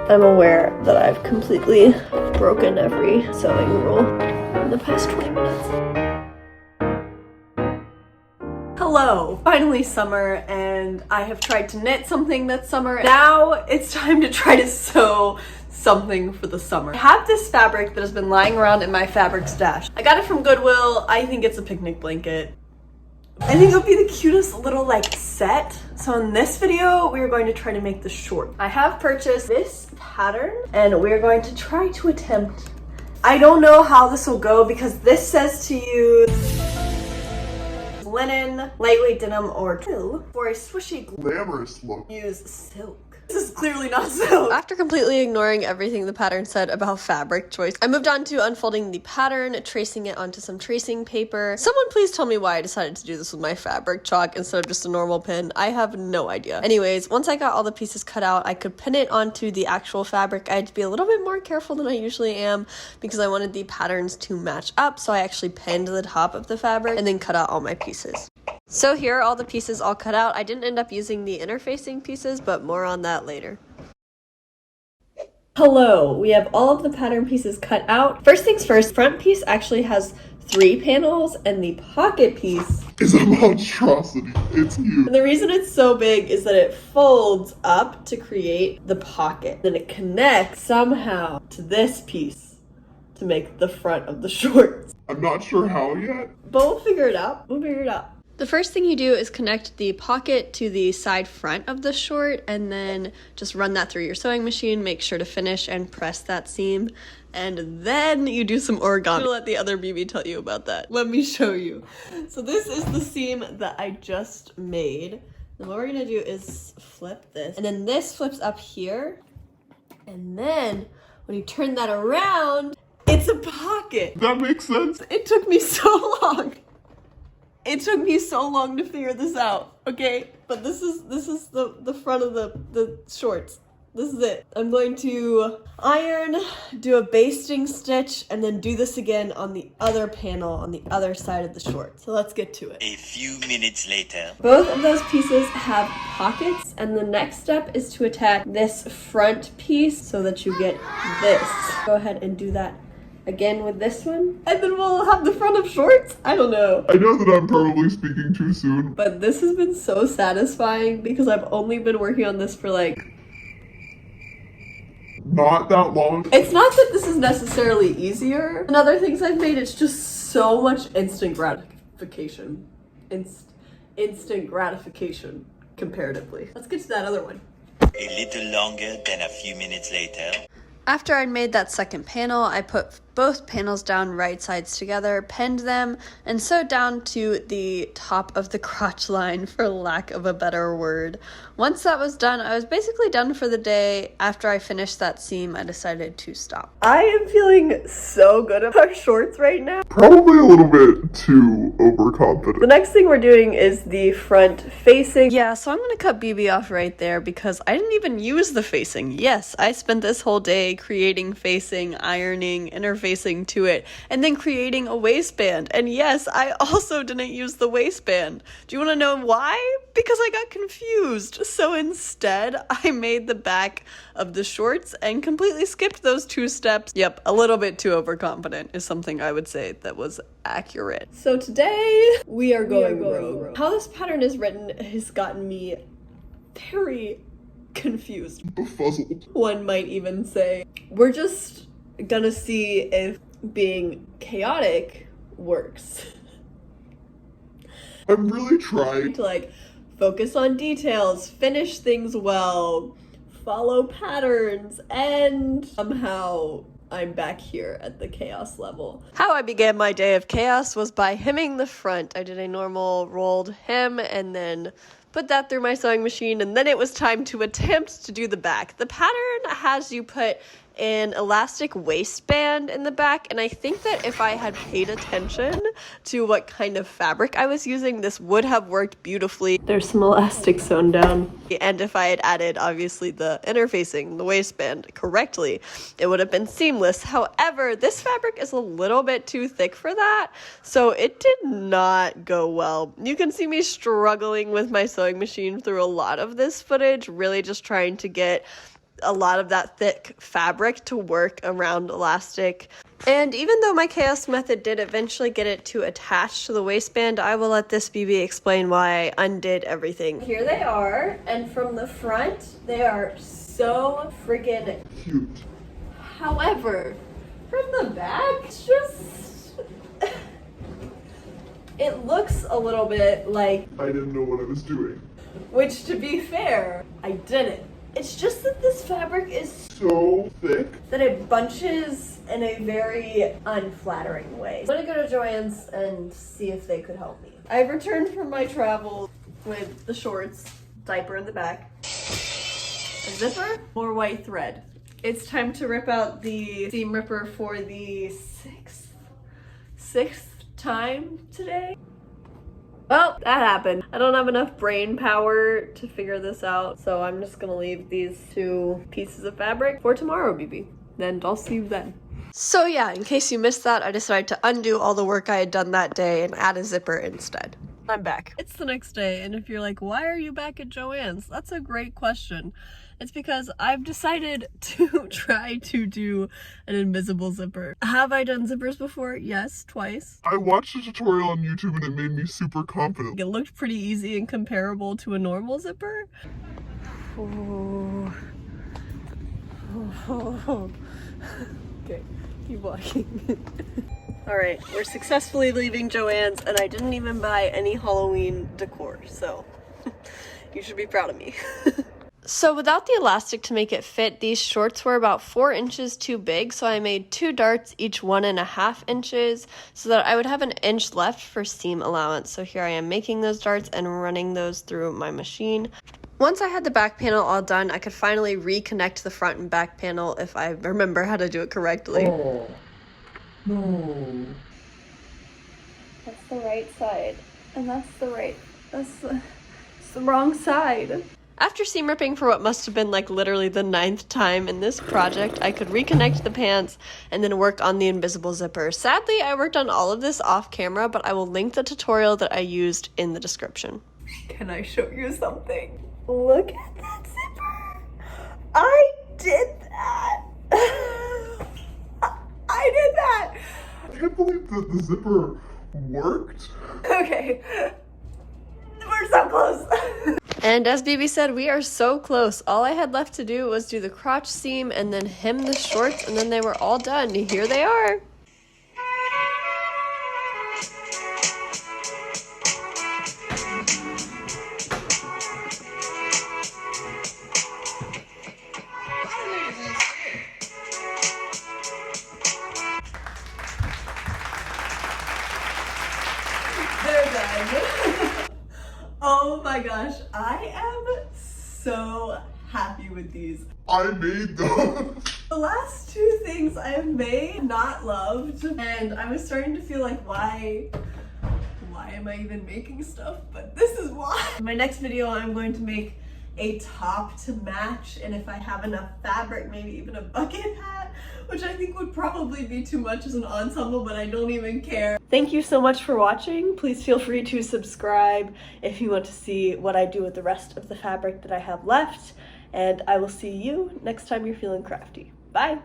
I'm aware that I've completely broken every sewing rule in the past 20 minutes. Hello! Finally summer, and I have tried to knit something that's summer. Now it's time to try to sew something for the summer. I have this fabric that has been lying around in my fabric stash. I got it from Goodwill. I think it's a picnic blanket. I think it would be the cutest little set. So in this video, we are going to try to make the short. I have purchased this pattern and we're going to try to attempt. I don't know how this will go because this says to use linen, lightweight denim, or twill. For a swishy glamorous look, use silk. This is clearly not silk. After completely ignoring everything the pattern said about fabric choice, I moved on to unfolding the pattern, tracing it onto some tracing paper. Someone please tell me why I decided to do this with my fabric chalk instead of just a normal pin. I have no idea. Anyways, once I got all the pieces cut out, I could pin it onto the actual fabric. I had to be a little bit more careful than I usually am because I wanted the patterns to match up, so I actually pinned the top of the fabric and then cut out all my pieces. So here are all the pieces all cut out. I didn't end up using the interfacing pieces, but more on that later. Hello, we have all of the pattern pieces cut out. First things first, front piece actually has 3 panels and the pocket piece is a monstrosity. It's huge. And the reason it's so big is that it folds up to create the pocket. Then it connects somehow to this piece to make the front of the shorts. I'm not sure how yet, but we'll figure it out. The first thing you do is connect the pocket to the side front of the short and then just run that through your sewing machine. Make sure to finish and press that seam. And then you do some origami. I'm gonna let the other BB tell you about that. Let me show you. So this is the seam that I just made. And what we're gonna do is flip this. And then this flips up here. And then when you turn that around, it's a pocket. That makes sense. It took me so long. It took me so long to figure this out, okay? But this is the front of the shorts. This is it. I'm going to iron, do a basting stitch, and then do this again on the other panel on the other side of the short. So let's get to it. A few minutes later. Both of those pieces have pockets, and the next step is to attach this front piece so that you get this. Go ahead and do that again with this one, and then we'll have the front of shorts. I don't know. I know that I'm probably speaking too soon, but this has been so satisfying because I've only been working on this for not that long. It's not that this is necessarily easier than other things I've made, it's just so much instant gratification. Instant gratification comparatively. Let's get to that other one. A little longer than a few minutes later. After I'd made that second panel, I put both panels down right sides together, pinned them, and sewed down to the top of the crotch line, for lack of a better word. Once that was done, I was basically done for the day. After I finished that seam, I decided to stop. I am feeling so good about our shorts right now. Probably a little bit too overconfident. The next thing we're doing is the front facing. Yeah, so I'm gonna cut BB off right there because I didn't even use the facing. Yes, I spent this whole day creating facing, ironing, interfacing to it, and then creating a waistband. And yes, I also didn't use the waistband. Do you want to know why? Because I got confused. So instead, I made the back of the shorts and completely skipped those 2 steps. Yep, a little bit too overconfident is something I would say that was accurate. So today, we are going rogue. How this pattern is written has gotten me very confused. Befuzzled. One might even say. We're just gonna see if being chaotic works. I'm really trying to focus on details, finish things well, follow patterns, and somehow I'm back here at the chaos level. How I began my day of chaos was by hemming the front. I did a normal rolled hem and then put that through my sewing machine, and then it was time to attempt to do the back. The pattern has you put an elastic waistband in the back, and I think that if I had paid attention to what kind of fabric I was using, this would have worked beautifully. There's some elastic sewn down, and if I had added obviously the interfacing, the waistband correctly, it would have been seamless. However, this fabric is a little bit too thick for that, so it did not go well. You can see me struggling with my sewing machine through a lot of this footage, really just trying to get a lot of that thick fabric to work around elastic. And even though my chaos method did eventually get it to attach to the waistband, I will let this BB explain why I undid everything. Here they are, and from the front, they are so freaking Cute. However, from the back, it's just... it looks a little bit like... I didn't know what I was doing. Which, to be fair, I didn't. It's just that this fabric is So thick. that it bunches in a very unflattering way. I'm gonna go to Joann's and see if they could help me. I've returned from my travel with the shorts, diaper in the back, a zipper, more white thread. It's time to rip out the seam ripper for the sixth time today. Well, that happened. I don't have enough brain power to figure this out, so I'm just gonna leave these 2 pieces of fabric for tomorrow, BB. Then I'll see you then. So yeah, in case you missed that, I decided to undo all the work I had done that day and add a zipper instead. I'm back. It's the next day, and if you're like, why are you back at Joann's? That's a great question. It's because I've decided to try to do an invisible zipper. Have I done zippers before? Yes, twice. I watched a tutorial on YouTube and it made me super confident. It looked pretty easy and comparable to a normal zipper. Oh. Oh. Okay, keep walking. Alright, we're successfully leaving Joann's, and I didn't even buy any Halloween decor, so you should be proud of me. So without the elastic to make it fit, these shorts were about 4 inches too big, so I made 2 darts, each 1.5 inches, so that I would have an inch left for seam allowance. So here I am making those darts and running those through my machine. Once I had the back panel all done, I could finally reconnect the front and back panel if I remember how to do it correctly. Oh, no. That's the right side, and that's the wrong side. After seam ripping for what must have been like literally the 9th time in this project, I could reconnect the pants and then work on the invisible zipper. Sadly, I worked on all of this off camera, but I will link the tutorial that I used in the description. Can I show you something? Look at that zipper! I did that! I did that! I can't believe that the zipper worked. Okay, we're so close. And as BB said, we are so close. All I had left to do was do the crotch seam and then hem the shorts, and then they were all done. Here they are. They're done. Oh my gosh, I am so happy with these. I made them. The last 2 things I have made, not loved, and I was starting to feel like, why am I even making stuff? But this is why. In my next video, I'm going to make a top to match, and if I have enough fabric, maybe even a bucket hat, which I think would probably be too much as an ensemble, but I don't even care. Thank you so much for watching. Please feel free to subscribe if you want to see what I do with the rest of the fabric that I have left, and I will see you next time you're feeling crafty. Bye!